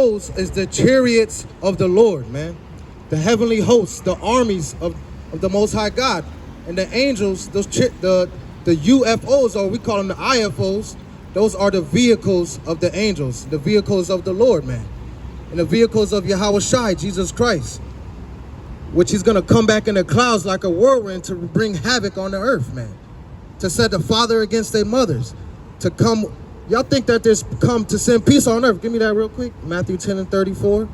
those is the chariots of the Lord, man. The heavenly hosts, the armies of the Most High God. And the angels, the UFOs, or we call them the IFOs, those are the vehicles of the angels, the vehicles of the Lord, man. And the vehicles of YHWH, Jesus Christ, which he's going to come back in the clouds like a whirlwind to bring havoc on the earth, man. To set the father against their mothers. To come, y'all think that there's come to send peace on earth. Give me that real quick. Matthew 10 and 34.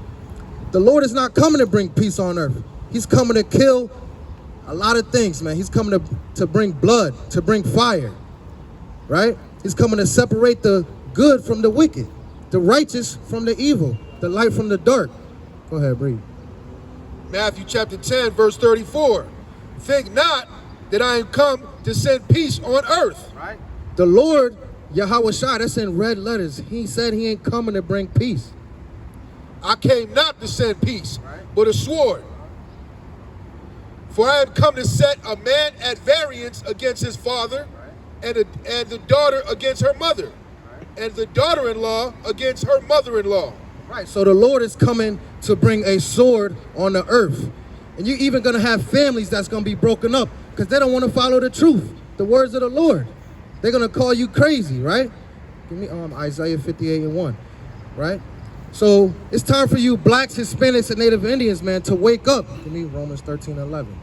The Lord is not coming to bring peace on earth. He's coming to kill a lot of things, man. He's coming to bring blood, to bring fire, right? He's coming to separate the good from the wicked, the righteous from the evil, the light from the dark. Go ahead, breathe. Matthew chapter 10, verse 34. Think not that I am come to send peace on earth. Right. The Lord, YHWH, that's in red letters. He said he ain't coming to bring peace. I came not to send peace, but a sword. For I had come to set a man at variance against his father, and the daughter against her mother, and the daughter-in-law against her mother-in-law. Right, so the Lord is coming to bring a sword on the earth. And you're even going to have families that's going to be broken up because they don't want to follow the truth, the words of the Lord. They're going to call you crazy, right? Give me Isaiah 58 and 1, right? So it's time for you blacks, Hispanics, and Native Indians, man, to wake up. Give me Romans 13 and 11,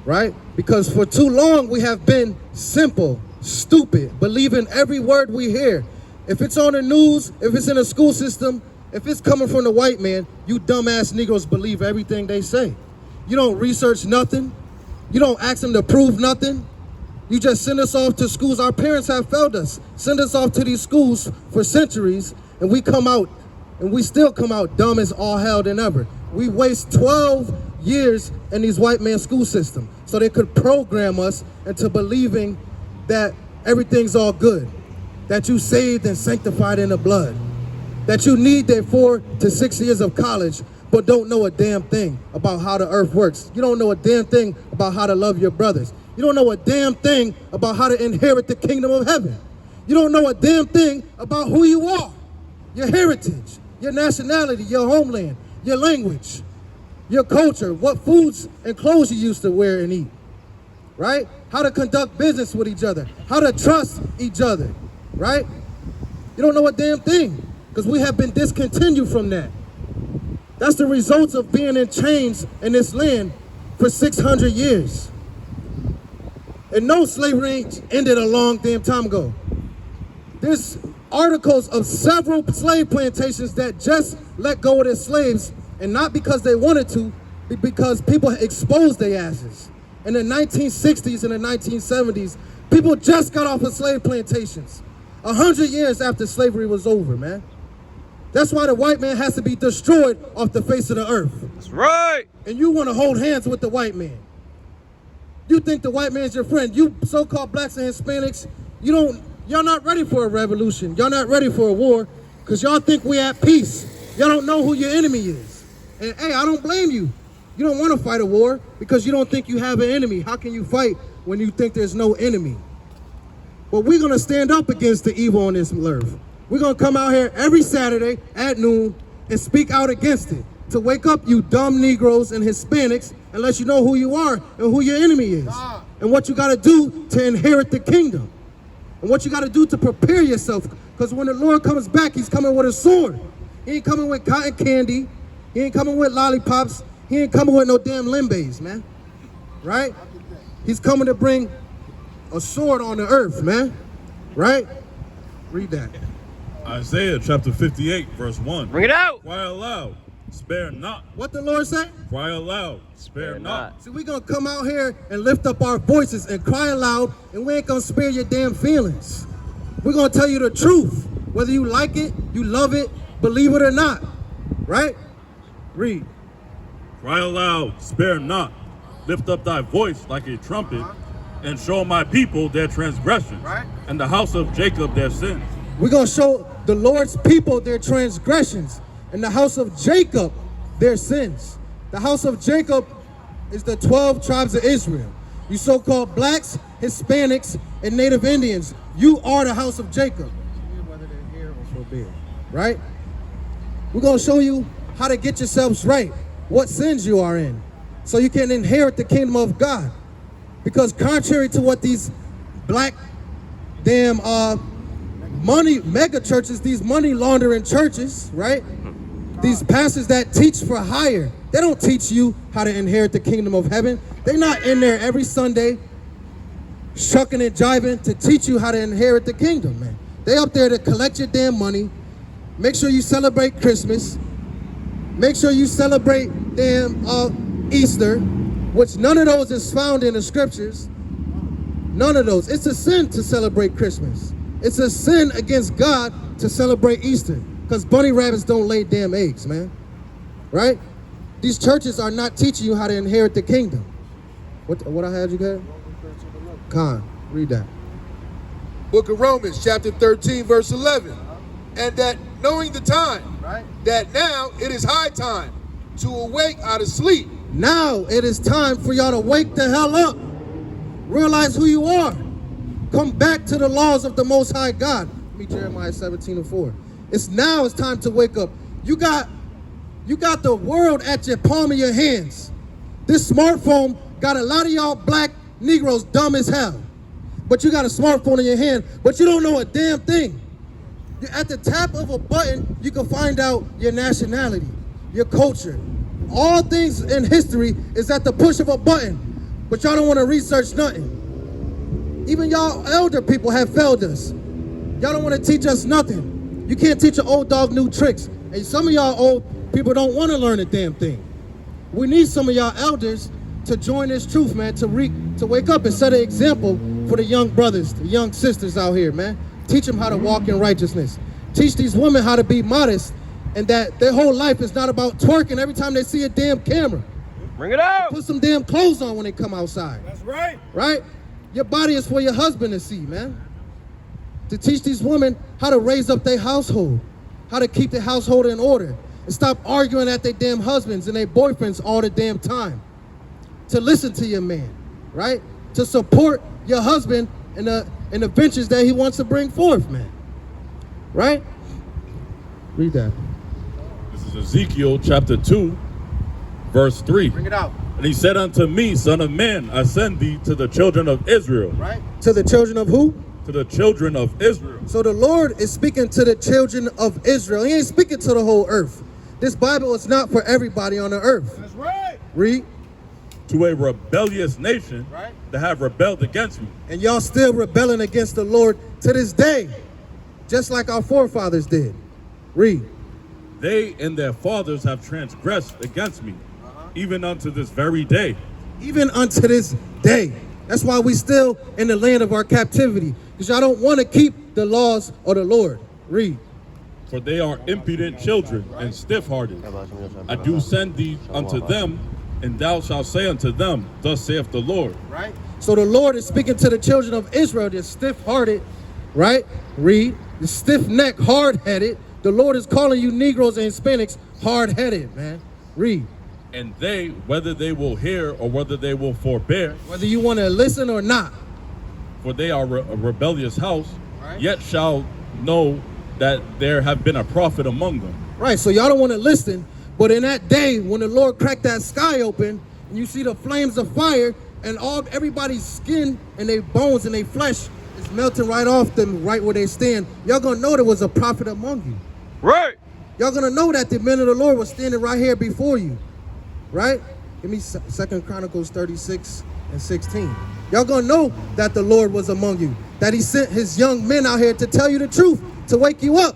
right? Because for too long we have been simple, stupid, believing every word we hear. If it's on the news, if it's in a school system, if it's coming from the white man, you dumbass Negroes believe everything they say. You don't research nothing. You don't ask them to prove nothing. You just send us off to schools. Our parents have failed us. Send us off to these schools for centuries, and we come out, and we still come out dumb as all hell than ever. We waste 12 years in these white man school system so they could program us into believing that everything's all good, that you saved and sanctified in the blood, that you need their 4 to 6 years of college but don't know a damn thing about how the earth works. You don't know a damn thing about how to love your brothers. You don't know a damn thing about how to inherit the kingdom of heaven. You don't know a damn thing about who you are, your heritage, your nationality, your homeland, your language, your culture, what foods and clothes you used to wear and eat, right? How to conduct business with each other, how to trust each other, right? You don't know a damn thing because we have been discontinued from that. That's the results of being in chains in this land for 600 years. And no, slavery ain't ended a long damn time ago. There's articles of several slave plantations that just let go of their slaves, and not because they wanted to, but because people exposed their asses. In the 1960s and the 1970s, people just got off of slave plantations 100 years after slavery was over, man. That's why the white man has to be destroyed off the face of the earth. That's right. And you want to hold hands with the white man. You think the white man's your friend. You so-called blacks and Hispanics, y'all not ready for a revolution. Y'all not ready for a war because y'all think we at peace. Y'all don't know who your enemy is. And hey, I don't blame you. You don't want to fight a war because you don't think you have an enemy. How can you fight when you think there's no enemy? But we're going to stand up against the evil on this earth. We're going to come out here every Saturday at noon and speak out against it. To wake up you dumb Negroes and Hispanics and let you know who you are and who your enemy is. And what you got to do to inherit the kingdom. And what you got to do to prepare yourself. Because when the Lord comes back, he's coming with a sword. He ain't coming with cotton candy. He ain't coming with lollipops. He ain't coming with no damn limbes, man. Right? He's coming to bring a sword on the earth, man. Right? Read that. Isaiah chapter 58, verse 1. Bring it out. Cry aloud, spare not. What the Lord say? Cry aloud, spare not. See, we're going to come out here and lift up our voices and cry aloud, and we ain't going to spare your damn feelings. We're going to tell you the truth, whether you like it, you love it, believe it or not. Right? Read. Cry aloud, spare not. Lift up thy voice like a trumpet, and show my people their transgressions, and the house of Jacob their sins. We're going to show the Lord's people their transgressions, and the house of Jacob their sins. The house of Jacob is the 12 tribes of Israel. You so-called blacks, Hispanics, and Native Indians, you are the house of Jacob. Whether they're here or forbid, right? We're going to show you how to get yourselves right, what sins you are in, so you can inherit the kingdom of God. Because contrary to what these black damn money mega churches, these money laundering churches, right? These pastors that teach for hire, they don't teach you how to inherit the kingdom of heaven. They're not in there every Sunday shucking and jiving to teach you how to inherit the kingdom, man. They up there to collect your damn money, make sure you celebrate Christmas, make sure you celebrate damn Easter, which none of those is found in the scriptures. None of those. It's a sin to celebrate Christmas. It's a sin against God to celebrate Easter, because bunny rabbits don't lay damn eggs, man. Right? These churches are not teaching you how to inherit the kingdom. What I had you get? Con, read that. Book of Romans, chapter 13, verse 11. And that knowing the time, Right. that now it is high time to awake out of sleep. Now it is time for y'all to wake the hell up. Realize who you are. Come back to the laws of the Most High God. Let me Jeremiah 17:4. It's time to wake up. You got the world at your palm of your hands. This smartphone got a lot of y'all black Negroes dumb as hell. But you got a smartphone in your hand, but you don't know a damn thing. At the tap of a button, you can find out your nationality, your culture. All things in history is at the push of a button, but y'all don't want to research nothing. Even y'all elder people have failed us. Y'all don't want to teach us nothing. You can't teach an old dog new tricks. And some of y'all old people don't want to learn a damn thing. We need some of y'all elders to join this truth, man, to wake up and set an example for the young brothers, the young sisters out here, man. Teach them how to walk in righteousness. Teach these women how to be modest, and that their whole life is not about twerking every time they see a damn camera. Bring it out. Put some damn clothes on when they come outside. That's right. Right? Your body is for your husband to see, man. To teach these women how to raise up their household, how to keep their household in order, and stop arguing at their damn husbands and their boyfriends all the damn time. To listen to your man, right? To support your husband in the ventures that he wants to bring forth, man. Right? Read that. This is Ezekiel chapter 2, verse 3. Bring it out. And he said unto me, Son of man, I send thee to the children of Israel. Right? To the children of who? To the children of Israel. So the Lord is speaking to the children of Israel. He ain't speaking to the whole earth. This Bible is not for everybody on the earth. That's right. Read. To a rebellious nation Right. that have rebelled against me. And y'all still rebelling against the Lord to this day, just like our forefathers did. Read. They and their fathers have transgressed against me, even unto this very day. Even unto this day. That's why we still in the land of our captivity, because y'all don't want to keep the laws of the Lord. Read. For they are impudent children and stiff-hearted. I do send thee unto them, and thou shalt say unto them, Thus saith the Lord. Right? So the Lord is speaking to the children of Israel, they're stiff-hearted, right? Read. The stiff-necked, hard-headed. The Lord is calling you Negroes and Hispanics hard-headed, man. Read. And they, whether they will hear or whether they will forbear, Whether you want to listen or not. for they are a rebellious house, Right. yet shall know that there have been a prophet among them. Right, so y'all don't want to listen, but in that day when the Lord cracked that sky open and you see the flames of fire and everybody's skin and their bones and their flesh is melting right off them right where they stand, y'all gonna know there was a prophet among you. Right. Y'all gonna know that the men of the Lord was standing right here before you. Right? Give me 2 Chronicles 36 and 16. Y'all gonna know that the Lord was among you, that he sent his young men out here to tell you the truth, to wake you up.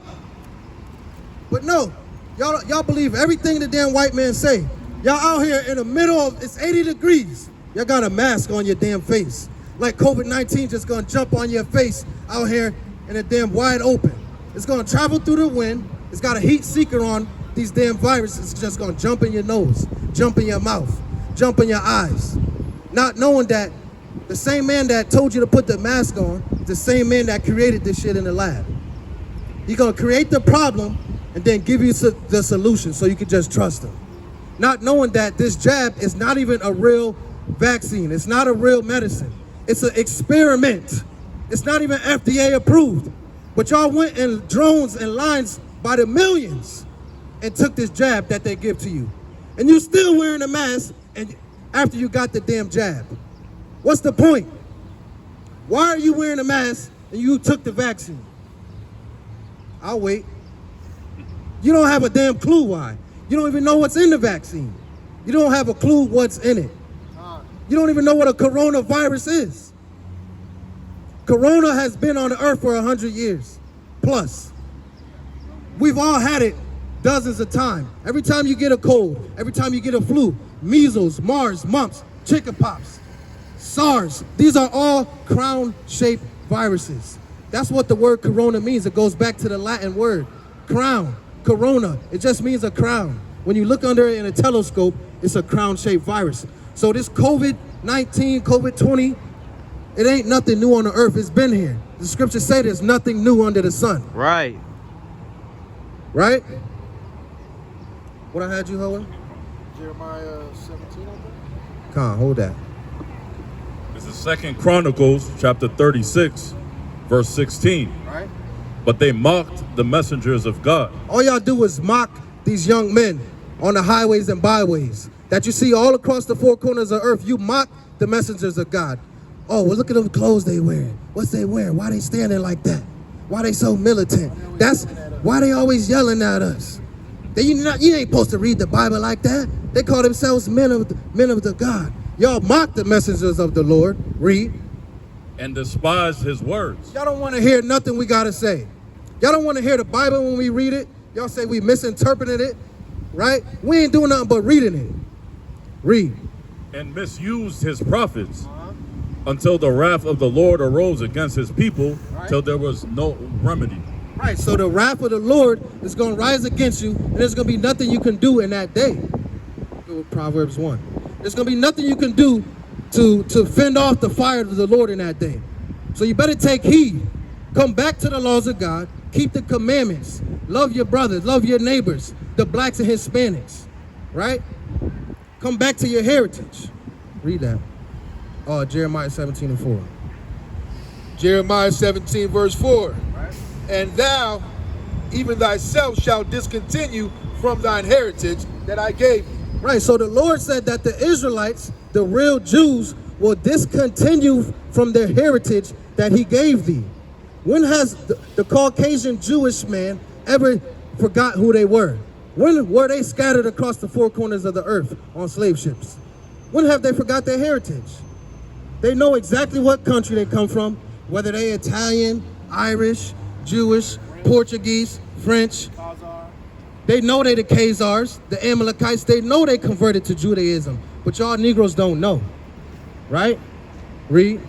But no, y'all believe everything the damn white man say. Y'all out here in the middle of, it's 80 degrees. Y'all got a mask on your damn face. Like COVID-19 just gonna jump on your face out here in a damn wide open. It's gonna travel through the wind. It's got a heat seeker on these damn viruses. It's just gonna jump in your nose, jump in your mouth, jump in your eyes. Not knowing that the same man that told you to put the mask on is the same man that created this shit in the lab. He's gonna create the problem and then give you the solution so you can just trust him. Not knowing that this jab is not even a real vaccine. It's not a real medicine. It's an experiment. It's not even FDA approved. But y'all went in drones and lines by the millions and took this jab that they give to you. And you still wearing a mask and after you got the damn jab. What's the point? Why are you wearing a mask and you took the vaccine? I'll wait. You don't have a damn clue why. You don't even know what's in the vaccine. You don't have a clue what's in it. You don't even know what a coronavirus is. Corona has been on the earth for 100 years plus. We've all had it dozens of times. Every time you get a cold, every time you get a flu, measles, MERS, mumps, chickenpox, SARS, these are all crown-shaped viruses. That's what the word corona means. It goes back to the Latin word, crown, corona. It just means a crown. When you look under it in a telescope, it's a crown-shaped virus. So this COVID-19, COVID-20, it ain't nothing new on the earth. It's been here. The scriptures say there's nothing new under the sun. Right. Right? What I had you, Howard? Jeremiah 17, I think. Con, hold that. This is 2 Chronicles chapter 36, verse 16. Right? But they mocked the messengers of God. All y'all do is mock these young men on the highways and byways that you see all across the four corners of earth. You mock the messengers of God. Oh, well, look at them clothes they wearing. What's they wearing? Why they standing like that? Why they so militant? That's why they always yelling at us. You ain't supposed to read the Bible like that. They call themselves men of the God. Y'all mock the messengers of the Lord. Read. And despise his words. Y'all don't want to hear nothing we got to say. Y'all don't want to hear the Bible when we read it. Y'all say we misinterpreted it, right? We ain't doing nothing but reading it. Read. And misused his prophets until the wrath of the Lord arose against his people, till there was no remedy. Right, so the wrath of the Lord is going to rise against you, and there's going to be nothing you can do in that day. Proverbs 1. There's going to be nothing you can do to fend off the fire of the Lord in that day. So you better take heed. Come back to the laws of God. Keep the commandments. Love your brothers. Love your neighbors, the blacks and Hispanics. Right? Come back to your heritage. Read that. Jeremiah 17 and 4. Jeremiah 17, verse 4. And thou, even thyself, shalt discontinue from thine heritage that I gave thee. Right, so the Lord said that the Israelites, the real Jews, will discontinue from their heritage that he gave thee. When has the Caucasian Jewish man ever forgot who they were? When were they scattered across the four corners of the earth on slave ships? When have they forgot their heritage? They know exactly what country they come from, whether they Italian, Irish, Jewish, Portuguese, French. They know they the Khazars, the Amalekites. They know they converted to Judaism, but y'all Negroes don't know, right? Read.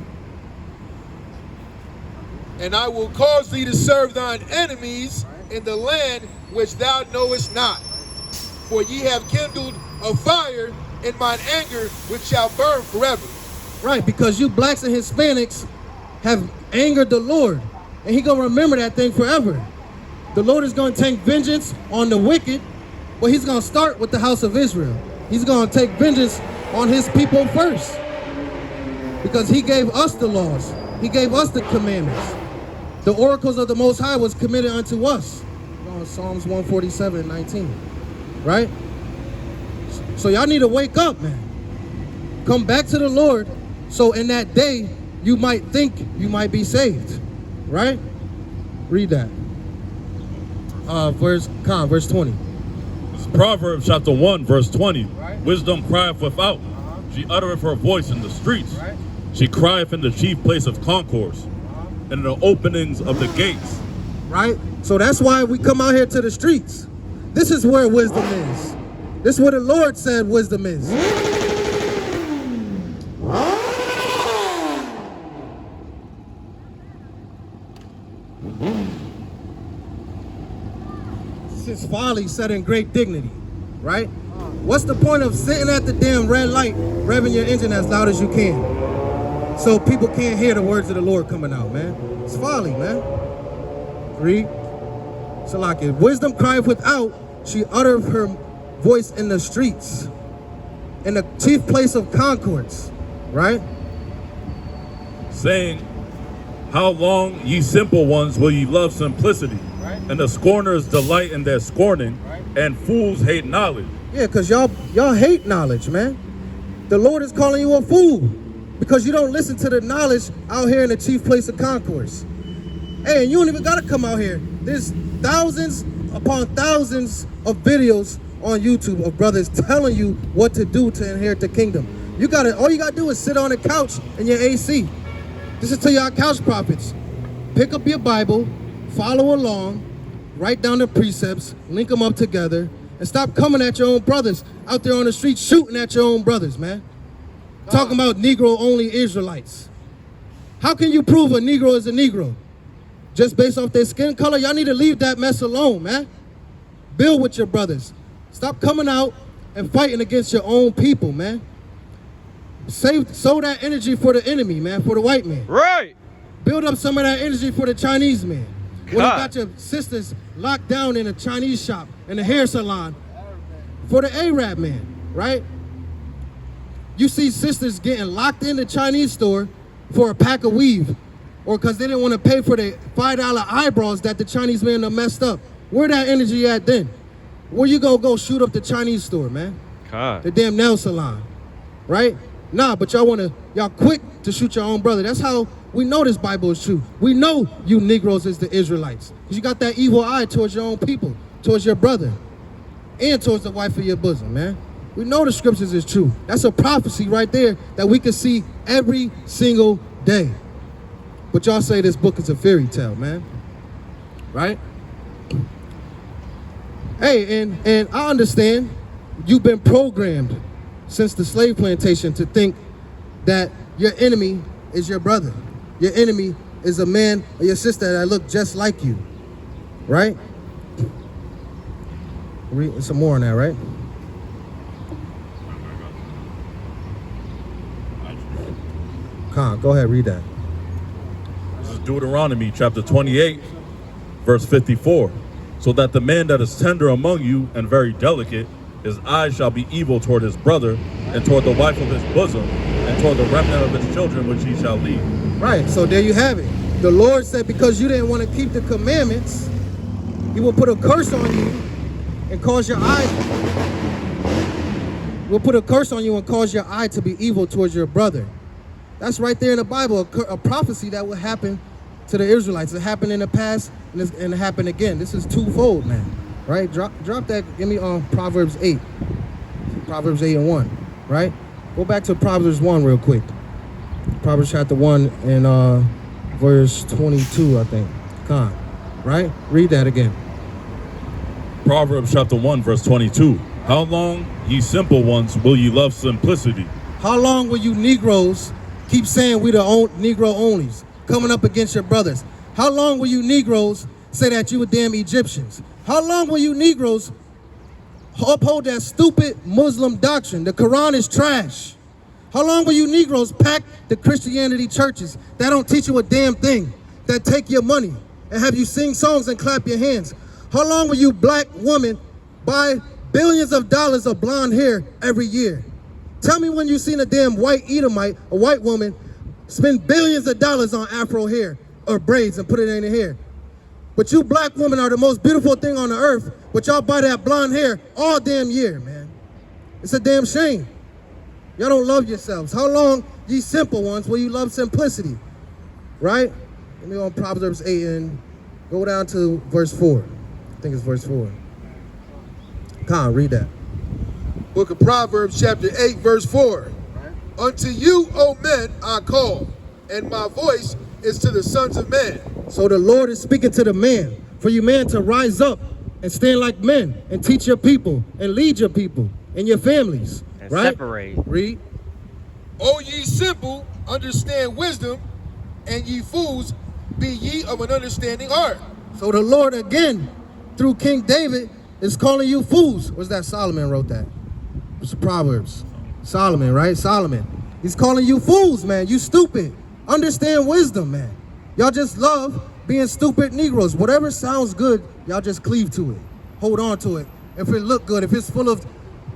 And I will cause thee to serve thine enemies in the land which thou knowest not. For ye have kindled a fire in mine anger, which shall burn forever. Right, because you blacks and Hispanics have angered the Lord, and he gonna remember that thing forever. The Lord is gonna take vengeance on the wicked, but he's gonna start with the house of Israel. He's gonna take vengeance on his people first, because he gave us the laws. He gave us the commandments. The oracles of the Most High was committed unto us. Psalms 147, 19, right? So y'all need to wake up, man. Come back to the Lord, so in that day, you might think you might be saved, right? Read that. Verse 20. This is Proverbs chapter 1, verse 20. Right. Wisdom crieth without. She uttereth her voice in the streets. Right. She crieth in the chief place of concourse, and in the openings of the gates. Right? So that's why we come out here to the streets. This is where wisdom is. This is where the Lord said wisdom is. This is folly set in great dignity, right? What's the point of sitting at the damn red light, revving your engine as loud as you can, so people can't hear the words of the Lord coming out, man? It's folly, man. Read. Salaki. Wisdom crieth without, she uttereth her voice in the streets, in the chief place of concourse, right? Saying, how long, ye simple ones, will ye love simplicity? And the scorners delight in their scorning, and fools hate knowledge. Yeah, because y'all hate knowledge, man. The Lord is calling you a fool because you don't listen to the knowledge out here in the chief place of concourse. Hey, and you don't even got to come out here. There's thousands upon thousands of videos on YouTube of brothers telling you what to do to inherit the kingdom. All you gotta do is sit on the couch in your AC. Listen to y'all couch prophets. Pick up your Bible, follow along, write down the precepts, link them up together, and stop coming at your own brothers out there on the street shooting at your own brothers, man. Talking about Negro-only Israelites. How can you prove a Negro is a Negro? Just based off their skin color? Y'all need to leave that mess alone, man. Build with your brothers. Stop coming out and fighting against your own people, man. Sow that energy for the enemy, man, for the white man. Right. Build up some of that energy for the Chinese man. When you God. got your sisters locked down in a Chinese shop, in a hair salon, for the Arab man, right? You see sisters getting locked in the Chinese store for a pack of weave, or because they didn't want to pay for the $5 eyebrows that the Chinese man done messed up. Where that energy at then? Where you gonna go shoot up the Chinese store, man? God. The damn nail salon, right? Nah, but y'all quick to shoot your own brother. That's how we know this Bible is true. We know you Negroes is the Israelites. Because you got that evil eye towards your own people, towards your brother, and towards the wife of your bosom, man. We know the scriptures is true. That's a prophecy right there that we can see every single day. But y'all say this book is a fairy tale, man. Right? Hey, and I understand you've been programmed since the slave plantation to think that your enemy is your brother. Your enemy is a man or your sister that look just like you, right? Read some more on that, right? Khan, go ahead, read that. This is Deuteronomy chapter 28, verse 54. So that the man that is tender among you and very delicate, his eyes shall be evil toward his brother, and toward the wife of his bosom, and toward the remnant of his children which he shall lead. Right, so there you have it. The Lord said because you didn't want to keep the commandments, he will put a curse on you and cause your eye, will put a curse on you and cause your eye to be evil towards your brother. That's right there in the Bible, a prophecy that will happen to the Israelites. It happened in the past and it happened again. This is twofold, man. Right? Drop that. Give me Proverbs 8. Proverbs 8 and 1. Right? Go back to Proverbs 1 real quick. Proverbs chapter 1 and verse 22, I think. Come on. Right? Read that again. Proverbs chapter 1, verse 22. How long, ye simple ones, will ye love simplicity? How long will you Negroes keep saying we the Negro onlys, coming up against your brothers? How long will you Negroes say that you were damn Egyptians? How long will you Negroes uphold that stupid Muslim doctrine? The Quran is trash. How long will you Negroes pack the Christianity churches that don't teach you a damn thing, that take your money and have you sing songs and clap your hands? How long will you black women buy billions of dollars of blonde hair every year? Tell me when you seen a damn white Edomite, a white woman, spend billions of dollars on Afro hair or braids and put it in her hair. But you black women are the most beautiful thing on the earth, but y'all buy that blonde hair all damn year, man. It's a damn shame. Y'all don't love yourselves. How long, ye simple ones, will you love simplicity? Right? Let me go on Proverbs 8 and go down to verse 4. I think it's verse 4. Come on, read that. Book of Proverbs chapter 8 verse 4. Unto you, O men, I call, and my voice is to the sons of men. So the Lord is speaking to the man, for you men to rise up and stand like men and teach your people and lead your people and your families. And right? separate. Read. O ye simple, understand wisdom, and ye fools, be ye of an understanding heart. So the Lord again, through King David, is calling you fools. What's that? Solomon wrote that. It's Proverbs. Solomon, right? Solomon. He's calling you fools, man. You stupid. Understand wisdom, man. Y'all just love being stupid Negroes. Whatever sounds good, y'all just cleave to it. Hold on to it. If it look good, if it's full of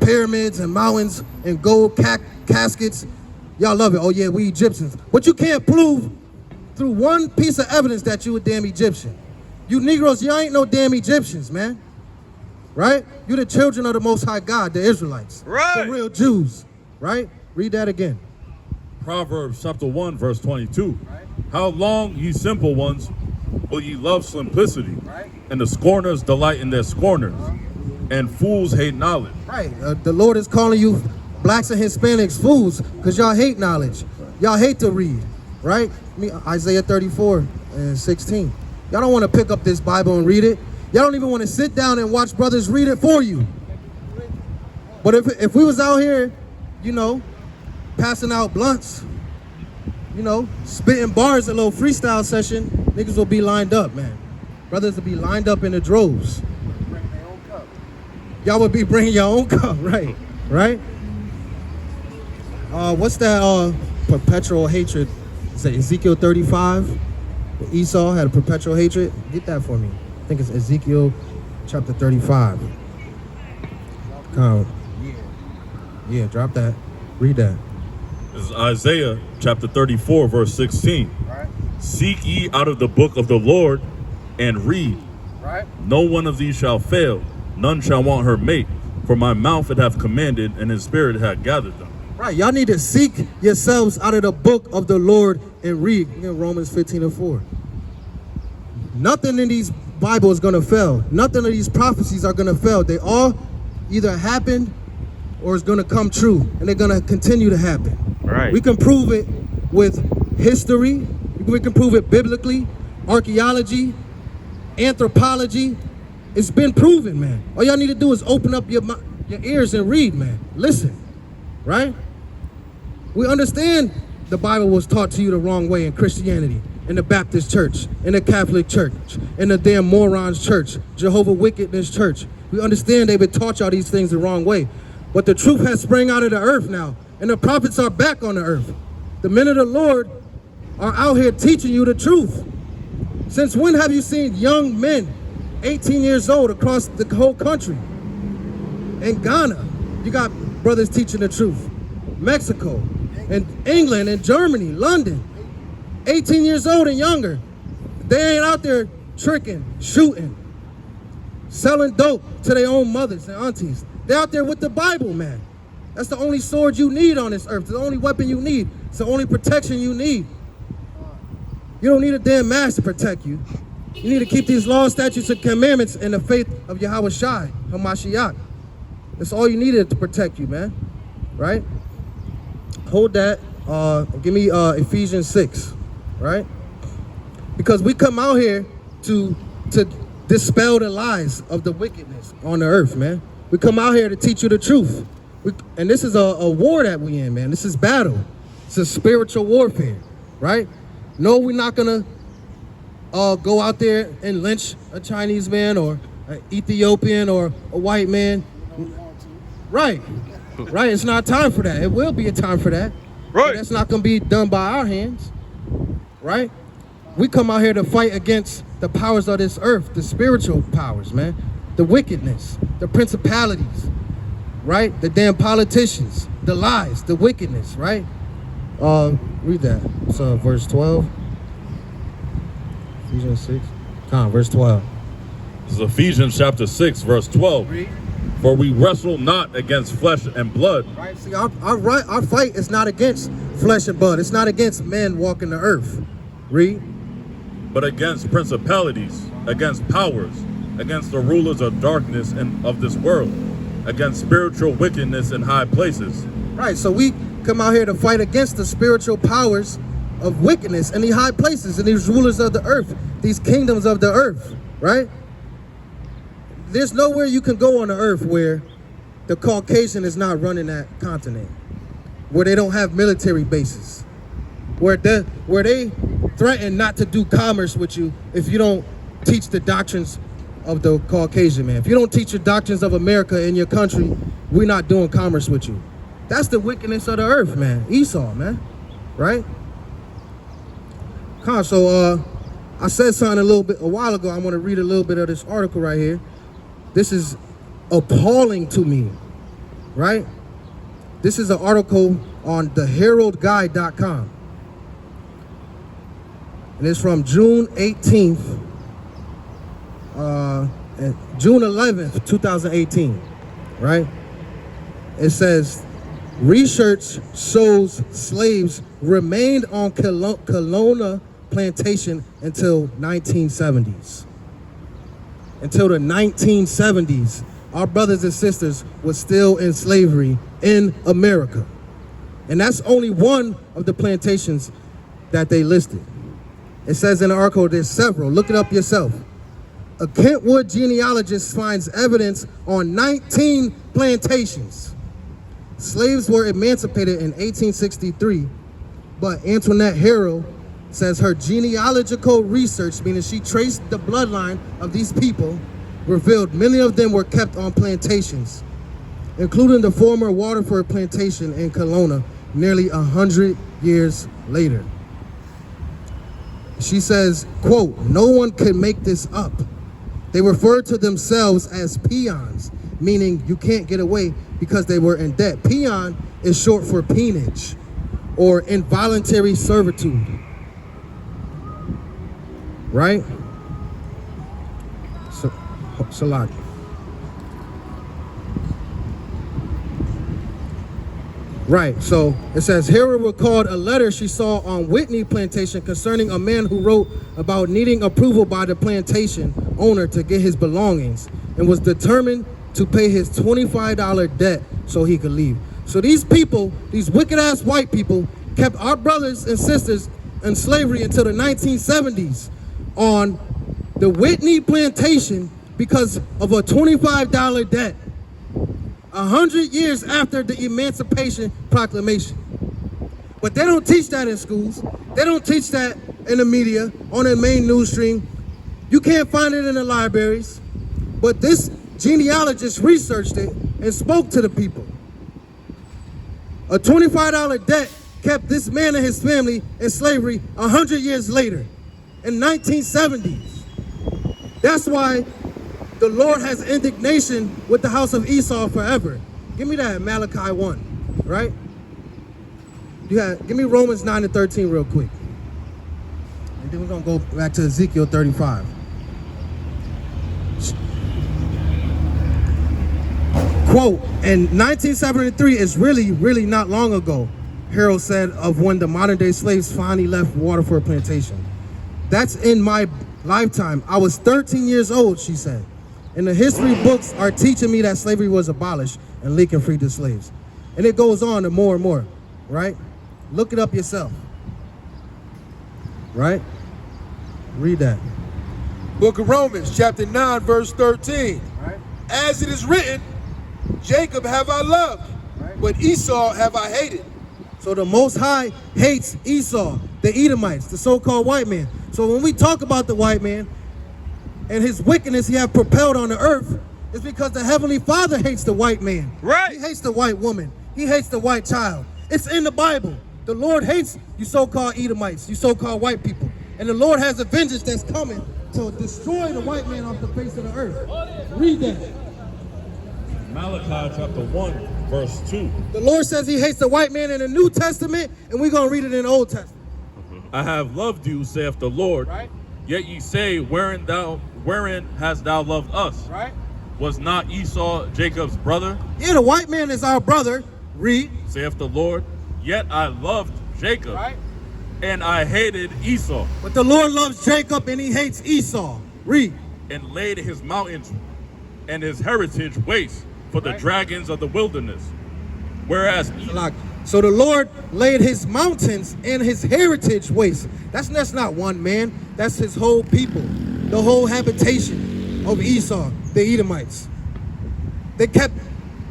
pyramids and mountains and gold caskets, y'all love it. Oh yeah, we Egyptians. But you can't prove through one piece of evidence that you a damn Egyptian. You Negroes, y'all ain't no damn Egyptians, man. Right? You the children of the Most High God, the Israelites. Right. The real Jews. Right? Read that again. Proverbs chapter 1, verse 22. How long, ye simple ones, will ye love simplicity? And the scorners delight in their scorners, and fools hate knowledge. Right. The Lord is calling you blacks and Hispanics fools because y'all hate knowledge. Y'all hate to read. Right? Isaiah 34 and 16. Y'all don't want to pick up this Bible and read it. Y'all don't even want to sit down and watch brothers read it for you. But if we was out here, you know, passing out blunts, you know, spitting bars, a little freestyle session, niggas will be lined up, man. Brothers will be lined up in the droves. Y'all would be bringing your own cup, right? Right? What's that perpetual hatred? Is it Ezekiel 35? Esau had a perpetual hatred. Get that for me. I think it's Ezekiel chapter 35. Yeah, drop that. Read that. This is Isaiah chapter 34, verse 16. Right. Seek ye out of the book of the Lord and read. Right. No one of these shall fail, none shall want her mate. For my mouth it hath commanded, and his spirit hath gathered them. Right, y'all need to seek yourselves out of the book of the Lord and read. In Romans 15 and 4. Nothing in these Bibles is gonna fail. Nothing of these prophecies are gonna fail. They all either happened or it's gonna come true, and they're gonna continue to happen. Right. We can prove it with history. We can prove it biblically, archaeology, anthropology. It's been proven, man. All y'all need to do is open up your ears and read, man. Listen, right? We understand the Bible was taught to you the wrong way in Christianity, in the Baptist church, in the Catholic church, in the damn morons church, Jehovah Wickedness church. We understand they've been taught y'all these things the wrong way. But the truth has sprang out of the earth now, and the prophets are back on the earth. The men of the Lord are out here teaching you the truth. Since when have you seen young men, 18 years old, across the whole country? In Ghana, you got brothers teaching the truth. Mexico, and England, and Germany, London, 18 years old and younger. They ain't out there tricking, shooting, selling dope to their own mothers and aunties. They're out there with the Bible, man. That's the only sword you need on this earth. It's the only weapon you need. It's the only protection you need. You don't need a damn mask to protect you. You need to keep these laws, statutes, and commandments in the faith of YHWH, Hamashiach. That's all you needed to protect you, man. Right? Hold that. Give me Ephesians 6. Right? Because we come out here to dispel the lies of the wickedness on the earth, man. We come out here to teach you the truth. And this is a war that we in, man. This is battle. It's a spiritual warfare, right? No, we're not gonna go out there and lynch a Chinese man or an Ethiopian or a white man. Right, right. It's not time for that. It will be a time for that. Right. But that's not gonna be done by our hands, right? We come out here to fight against the powers of this earth, the spiritual powers, man. The wickedness, the principalities, right? The damn politicians, the lies, the wickedness, right? Read that. So verse 12. Ephesians 6. Verse 12. This is Ephesians chapter 6, verse 12. Read. For we wrestle not against flesh and blood. Right. See, our fight is not against flesh and blood. It's not against men walking the earth. Read. But against principalities, against powers, against the rulers of darkness and of this world, against spiritual wickedness in high places. Right, so we come out here to fight against the spiritual powers of wickedness in the high places, and these rulers of the earth, these kingdoms of the earth, right? There's nowhere you can go on the earth where the Caucasian is not running that continent, where they don't have military bases, where they threaten not to do commerce with you if you don't teach the doctrines of the Caucasian, man. If you don't teach the doctrines of America in your country, we're not doing commerce with you. That's the wickedness of the earth, man. Esau, man, right? So I said something a while ago. I want to read a little bit of this article right here. This is appalling to me, right? This is an article on theheraldguide.com. And it's from June 18th, June 11th, 2018, right? It says, research shows slaves remained on Kelowna plantation until 1970s. Until the 1970s, our brothers and sisters were still in slavery in America. And that's only one of the plantations that they listed. It says in the article, there's several. Look it up yourself. A Kentwood genealogist finds evidence on 19 plantations. Slaves were emancipated in 1863, but Antoinette Harrell says her genealogical research, meaning she traced the bloodline of these people, revealed many of them were kept on plantations, including the former Waterford plantation in Kelowna, nearly 100 years later. She says, quote, no one could make this up. They referred to themselves as peons, meaning you can't get away because they were in debt. Peon is short for peonage or involuntary servitude, right? Salaki. Right, so it says, Hera recalled a letter she saw on Whitney Plantation concerning a man who wrote about needing approval by the plantation owner to get his belongings and was determined to pay his $25 debt so he could leave. So these people, these wicked ass white people, kept our brothers and sisters in slavery until the 1970s on the Whitney Plantation because of a $25 debt. 100 years after the Emancipation Proclamation. But they don't teach that in schools. They don't teach that in the media, on the main news stream. You can't find it in the libraries. But this genealogist researched it and spoke to the people. A $25 debt kept this man and his family in slavery 100 years later, in 1970s. That's why the Lord has indignation with the house of Esau forever. Give me that, Malachi 1, right? Give me Romans 9 and 13 real quick. And then we're gonna go back to Ezekiel 35. Quote, in 1973 is really not long ago, Harold said, of when the modern day slaves finally left Waterford Plantation. That's in my lifetime. I was 13 years old, she said. And the history books are teaching me that slavery was abolished and Lincoln freed the slaves. And it goes on to more and more, right? Look it up yourself, right? Read that. Book of Romans, chapter 9, verse 13. Right. As it is written, Jacob have I loved, Right. but Esau have I hated. So the Most High hates Esau, the Edomites, the so-called white man. So when we talk about the white man, and his wickedness he have propelled on the earth, is because the Heavenly Father hates the white man. Right. He hates the white woman. He hates the white child. It's in the Bible. The Lord hates you so-called Edomites, you so-called white people. And the Lord has a vengeance that's coming to destroy the white man off the face of the earth. Read that. Malachi chapter 1, verse 2. The Lord says he hates the white man in the New Testament, and we're going to read it in the Old Testament. I have loved you, saith the Lord. Right. Yet ye say, wherein hast thou loved us? Right. Was not Esau Jacob's brother? Yeah, the white man is our brother. Read. Saith the Lord. Yet I loved Jacob, Right. and I hated Esau, But the Lord loves Jacob and he hates Esau. Read. and laid his mountains and his heritage waste for the Right. dragons of the wilderness. Whereas So the Lord laid his mountains and his heritage waste. That's not one man. That's his whole people. The whole habitation of Esau, the Edomites. They kept,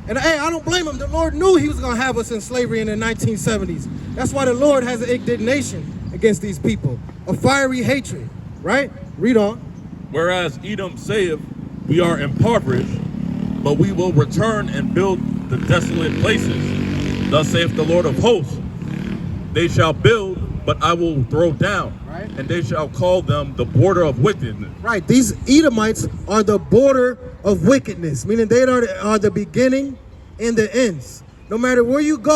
and hey, I don't blame him. The Lord knew he was going to have us in slavery in the 1970s. That's why the Lord has an indignation against these people. A fiery hatred, right? Read on. Whereas Edom saith, we are impoverished, but we will return and build the desolate places. Thus saith the Lord of hosts, they shall build, but I will throw down, Right. and they shall call them the border of wickedness. Right, these Edomites are the border of wickedness, meaning they are the beginning and the ends. No matter where you go,